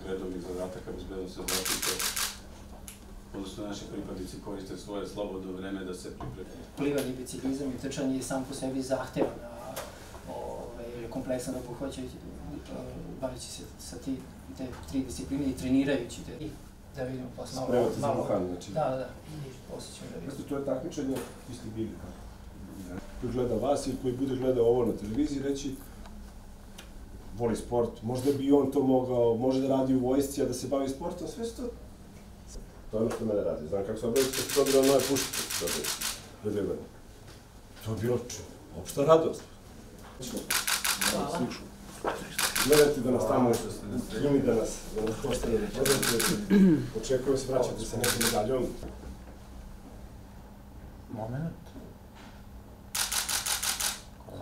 redovnih zadataka bezbednosti zaštite, odnosno naši pripadnici koriste svoje slobodno vreme da se pripreme. Plivanje, biciklizam i trčanje je sam po sebi zahtevan, kompleksan obuhvaćajući, bavići se sa te tri discipline i trenirajući te. Da vidimo posle malo. Spremati za Wuhan, znači. Da, posle ćemo da vidimo. To je takmičenje, vi ste bili koji gleda vas ili koji bude gledao ovo na televiziji, reći voli sport, možda bi on to mogao, može da radi u vojsci, a da se bavi sportom, sve su to. To je ono što mene radi. Znam kako sam bilo, što sam dobila nove puške, to je bilo opšta radost. Hvala. Gledajte da nas tamo primi, da nas postane da podete, očekujem se vraćati sa nekim medaljom. Moment.